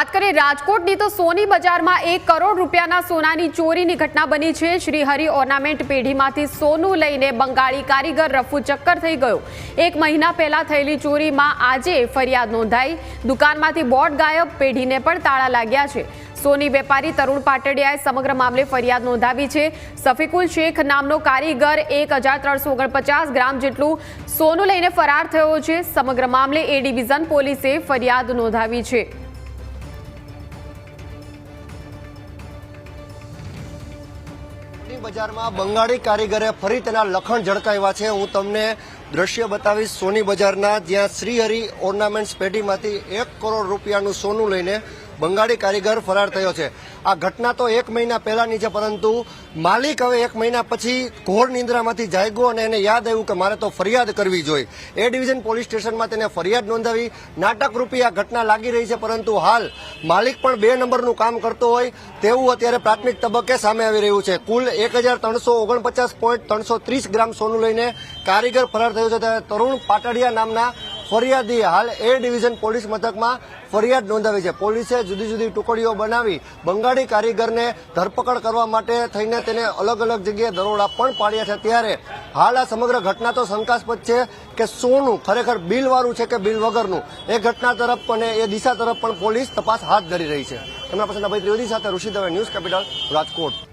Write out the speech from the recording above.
વાત કરીએ રાજકોટની તો સોની બજારમાં 1 કરોડ રૂપિયાના સોનાની ચોરીની ઘટના બની છે। શ્રી હરિ ઓર્નામેન્ટ પેઢીમાંથી સોનું લઈને બંગાળી કારીગર રફુ ચક્કર થઈ ગયો। 1 મહિના પહેલા થયેલી ચોરીમાં આજે ફરિયાદ નોંધાઈ। દુકાનમાંથી બોર્ડ ગાયબ, પેઢીને પણ તાળા લાગ્યા છે। સોની વેપારી તરુણ પાટડિયાએ સમગ્ર મામલે ફરિયાદ નોંધાવી છે। સફીકુલ શેખ નામનો કારીગર 1349 ગ્રામ જેટલું સોનું લઈને ફરાર થયો છે। સમગ્ર મામલે એ ડિવિઝન પોલીસે ફરિયાદ નોંધાવી છે। બજારમાં બંગાળી કારીગરે ફરી તેના લખણ ઝળકાવ્યા છે। હું તમને દ્રશ્ય બતાવીશ સોની બજારના, જ્યાં શ્રી હરિ ઓર્નામેન્ટ્સ પેઢીમાંથી 1 કરોડ રૂપિયાનું સોનું લઈને બંગાળી કારીગર ફરાર થયો છે। આ ઘટના તો 1 મહિના પહેલાની છે, પરંતુ માલિક હવે 1 મહિના પછી ઘોર નિંદ્રામાંથી જાગ્યો અને એને યાદ આવ્યું કે મારે તો ફરિયાદ કરવી જોઈએ। એ ડિવિઝન પોલીસ સ્ટેશનમાં તેને ફરિયાદ નોંધાવી। નાટક રૂપી આ ઘટના લાગી રહી છે, પરંતુ હાલ માલિક પણ 2 નંબરનું કામ કરતો હોય તેવું અત્યારે પ્રાથમિક તબક્કે સામે આવી રહ્યું છે। કુલ 1349.330 ગ્રામ સોનું લઈને કારીગર ફરાર થયો છે, ત્યારે તરુણ પાટડિયા નામના ફરિયાદીએ હાલ એ ડિવિઝન પોલીસ મથકમાં ફરિયાદ નોંધાવી છે। પોલીસે જુદી જુદી ટુકડીઓ બનાવી બંગાળી કારીગરને ધરપકડ કરવા માટે થઈને તેને અલગ અલગ જગ્યાએ દરોડા પણ પાડ્યા છે। ત્યારે હાલ આ સમગ્ર ઘટના તો શંકાસ્પદ છે કે સોનું ખરેખર બિલવાળું છે કે બિલ વગરનું, એ ઘટના તરફ અને એ દિશા તરફ પણ પોલીસ તપાસ હાથ ધરી રહી છે। એમના પસંદ ભાઈ ત્રિવેદી સાથે ઋષિ દવે, ન્યૂઝ કેપિટલ, રાજકોટ।